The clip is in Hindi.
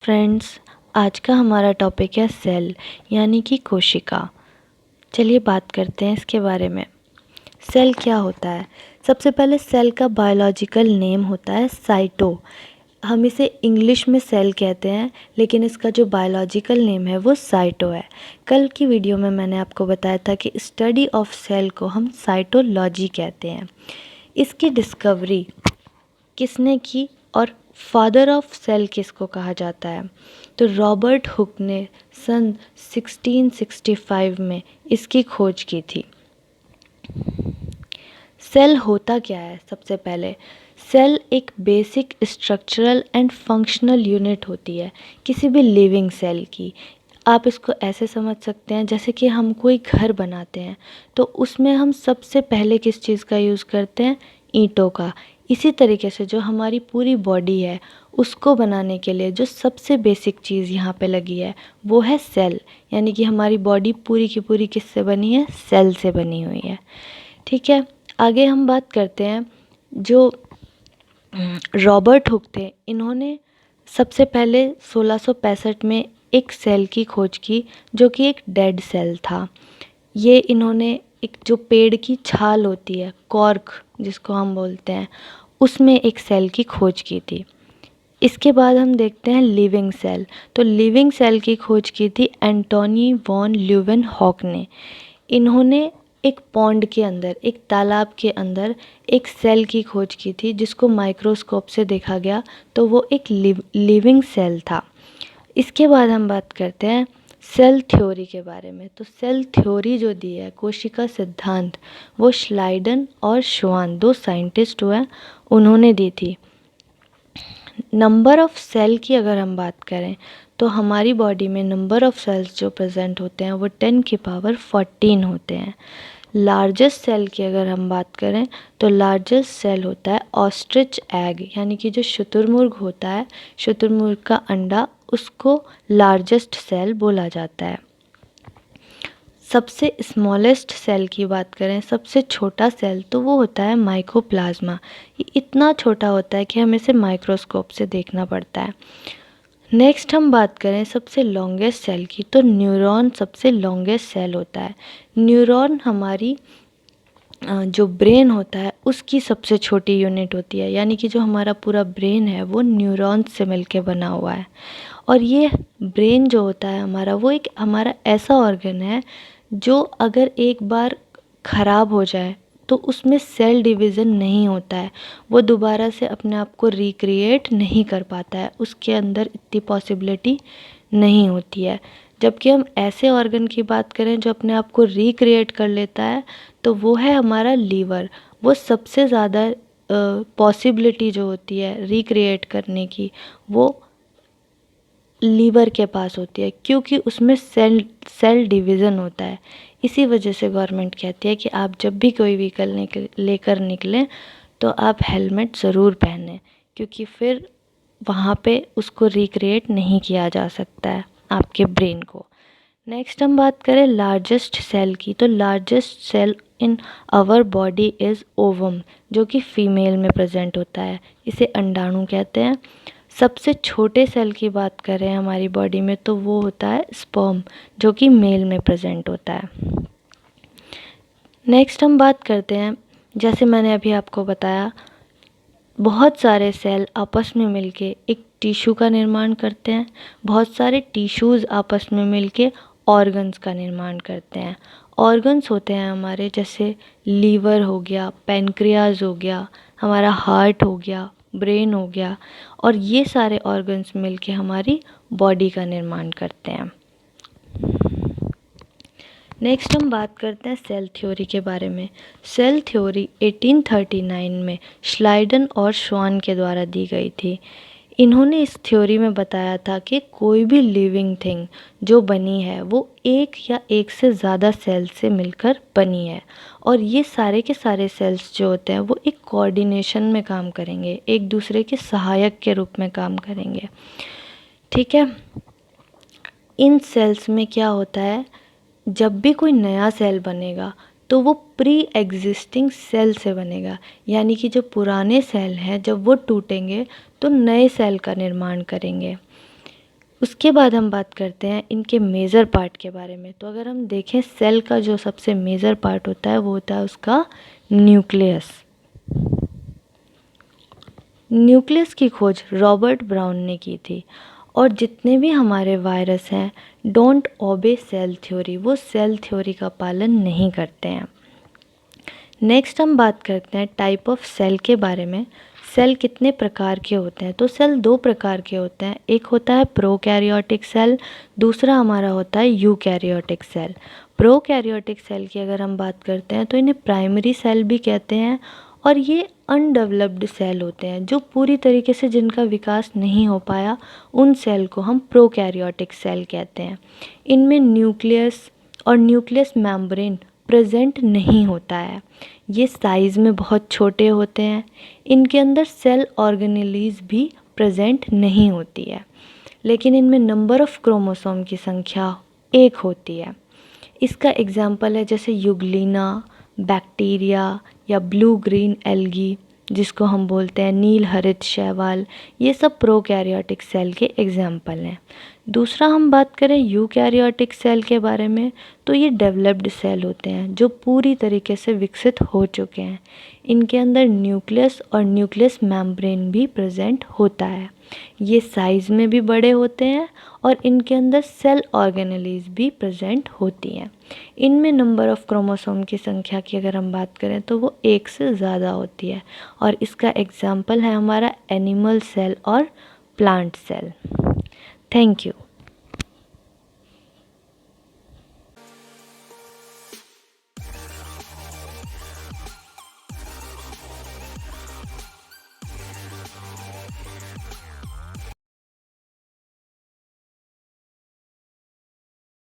फ्रेंड्स, आज का हमारा टॉपिक है सेल यानी कि कोशिका। चलिए बात करते हैं इसके बारे में। सेल क्या होता है? सबसे पहले सेल का बायोलॉजिकल नेम होता है साइटो। हम इसे इंग्लिश में सेल कहते हैं, लेकिन इसका जो बायोलॉजिकल नेम है वो साइटो है। कल की वीडियो में मैंने आपको बताया था कि स्टडी ऑफ सेल को हम साइटोलॉजी कहते हैं। इसकी डिस्कवरी किसने की और फादर ऑफ सेल किसको कहा जाता है? तो रॉबर्ट हुक ने सन 1665 में इसकी खोज की थी। सेल होता क्या है? सबसे पहले सेल एक basic structural and functional unit होती है किसी भी लिविंग सेल की। आप इसको ऐसे समझ सकते हैं जैसे कि हम कोई घर बनाते हैं तो उसमें हम सबसे पहले किस चीज़ का यूज़ करते हैं? ईंटों का। इसी तरीके से जो हमारी पूरी बॉडी है उसको बनाने के लिए जो सबसे बेसिक चीज़ यहाँ पे लगी है वो है सेल, यानी कि हमारी बॉडी पूरी की पूरी किससे बनी है? सेल से बनी हुई है। ठीक है, आगे हम बात करते हैं। जो रॉबर्ट हुक थे, इन्होंने सबसे पहले 1665 में एक सेल की खोज की जो कि एक डेड सेल था। ये इन्होंने एक जो पेड़ की छाल होती है, कॉर्क जिसको हम बोलते हैं, उसमें एक सेल की खोज की थी। इसके बाद हम देखते हैं लिविंग सेल। तो लिविंग सेल की खोज की थी एंटोनी वॉन ल्यूवेनहॉक ने। इन्होंने एक पॉन्ड के अंदर, एक तालाब के अंदर एक सेल की खोज की थी जिसको माइक्रोस्कोप से देखा गया तो वो एक लिविंग सेल था। इसके बाद हम बात करते हैं सेल थ्योरी के बारे में। तो सेल थ्योरी जो दी है, कोशिका सिद्धांत, वो श्लाइडन और श्वान, दो साइंटिस्ट हुए, उन्होंने दी थी। नंबर ऑफ़ सेल की अगर हम बात करें तो हमारी बॉडी में नंबर ऑफ़ सेल्स जो प्रेजेंट होते हैं वो 10 की पावर 14 होते हैं। लार्जेस्ट सेल की अगर हम बात करें तो लार्जेस्ट सेल होता है ऑस्ट्रिच एग, यानी कि जो शुतुरमुर्ग होता है, शुतुरमुर्ग का अंडा, उसको लार्जेस्ट सेल बोला जाता है। सबसे स्मॉलेस्ट सेल की बात करें, सबसे छोटा सेल, तो वो होता है माइकोप्लाज्मा। ये इतना छोटा होता है कि हमें इसे माइक्रोस्कोप से देखना पड़ता है। नेक्स्ट हम बात करें सबसे लॉन्गेस्ट सेल की, तो न्यूरॉन सबसे लॉन्गेस्ट सेल होता है। न्यूरॉन हमारी जो ब्रेन होता है उसकी सबसे छोटी यूनिट होती है, यानी कि जो हमारा पूरा ब्रेन है वो न्यूरॉन से मिलके बना हुआ है। और ये ब्रेन जो होता है हमारा, वो एक हमारा ऐसा ऑर्गन है जो अगर एक बार ख़राब हो जाए तो उसमें सेल डिवीज़न नहीं होता है, वो दोबारा से अपने आप को रिक्रिएट नहीं कर पाता है, उसके अंदर इतनी पॉसिबिलिटी नहीं होती है। जबकि हम ऐसे ऑर्गन की बात करें जो अपने आप को रिक्रिएट कर लेता है तो वो है हमारा लीवर। वो सबसे ज़्यादा पॉसिबिलिटी जो होती है रिक्रिएट करने की, वो लीवर के पास होती है, क्योंकि उसमें सेल डिवीज़न होता है। इसी वजह से गवर्नमेंट कहती है कि आप जब भी कोई व्हीकल लेकर निकलें तो आप हेलमेट ज़रूर पहनें, क्योंकि फिर वहाँ पे उसको रिक्रिएट नहीं किया जा सकता है आपके ब्रेन को। नेक्स्ट हम बात करें लार्जेस्ट सेल की, तो largest cell in our body is ovum, जो कि फीमेल में प्रेजेंट होता है, इसे अंडाणु कहते हैं। सबसे छोटे सेल की बात करें हमारी बॉडी में तो वो होता है स्पर्म, जो कि मेल में प्रेजेंट होता है। नेक्स्ट हम बात करते हैं, जैसे मैंने अभी आपको बताया, बहुत सारे सेल आपस में मिलके एक टिश्यू का निर्माण करते हैं। बहुत सारे टिश्यूज़ आपस में मिलके ऑर्गन्स का निर्माण करते हैं। ऑर्गन्स होते हैं हमारे, जैसे लीवर हो गया, पैनक्रियाज हो गया, हमारा हार्ट हो गया, ब्रेन हो गया, और ये सारे ऑर्गन्स मिलके हमारी बॉडी का निर्माण करते हैं। नेक्स्ट हम बात करते हैं सेल थ्योरी के बारे में। सेल थ्योरी 1839 में श्लाइडन और श्वान के द्वारा दी गई थी। इन्होंने इस थ्योरी में बताया था कि कोई भी लिविंग थिंग जो बनी है वो एक या एक से ज़्यादा सेल से मिलकर बनी है, और ये सारे के सारे सेल्स जो होते हैं वो एक कोऑर्डिनेशन में काम करेंगे, एक दूसरे के सहायक के रूप में काम करेंगे। ठीक है, इन सेल्स में क्या होता है, जब भी कोई नया सेल बनेगा तो वो प्री एग्जिस्टिंग सेल से बनेगा, यानी कि जो पुराने सेल हैं जब वो टूटेंगे तो नए सेल का निर्माण करेंगे। उसके बाद हम बात करते हैं इनके मेजर पार्ट के बारे में। तो अगर हम देखें सेल का जो सबसे मेजर पार्ट होता है वो होता है उसका न्यूक्लियस। न्यूक्लियस की खोज रॉबर्ट ब्राउन ने की थी। और जितने भी हमारे वायरस हैं डोंट ओबे सेल थ्योरी, वो सेल थ्योरी का पालन नहीं करते हैं। नेक्स्ट हम बात करते हैं टाइप ऑफ सेल के बारे में। सेल कितने प्रकार के होते हैं? तो सेल दो प्रकार के होते हैं, एक होता है प्रोकैरियोटिक सेल, दूसरा हमारा होता है यूकैरियोटिक सेल। प्रोकैरियोटिक सेल की अगर हम बात करते हैं तो इन्हें प्राइमरी सेल भी कहते हैं, और ये अनडेवलप्ड सेल होते हैं जो पूरी तरीके से जिनका विकास नहीं हो पाया, उन सेल को हम प्रोकैरियोटिक सेल कहते हैं। इनमें न्यूक्लियस और न्यूक्लियस मेम्ब्रेन प्रेजेंट नहीं होता है, ये साइज़ में बहुत छोटे होते हैं। इनके अंदर सेल ऑर्गेनेलीज भी प्रेजेंट नहीं होती है, लेकिन इनमें नंबर ऑफ क्रोमोसोम की संख्या 1 होती है। इसका एग्जाम्पल है जैसे युगलिना, बैक्टीरिया या ब्लू ग्रीन एल्गी, जिसको हम बोलते हैं नील हरित शैवाल, ये सब प्रोकैरियोटिक सेल के एग्जाम्पल हैं। दूसरा हम बात करें यूकैरियोटिक सेल के बारे में, तो ये डेवलप्ड सेल होते हैं जो पूरी तरीके से विकसित हो चुके हैं। इनके अंदर न्यूक्लियस और न्यूक्लियस मेम्ब्रेन भी प्रेजेंट होता है। ये साइज़ में भी बड़े होते हैं और इनके अंदर सेल ऑर्गेनेलीज भी प्रेजेंट होती हैं। इनमें नंबर ऑफ क्रोमोसोम की संख्या की अगर हम बात करें तो वो 1 से ज़्यादा होती है, और इसका एग्जाम्पल है हमारा एनिमल सेल और प्लांट सेल। Thank you.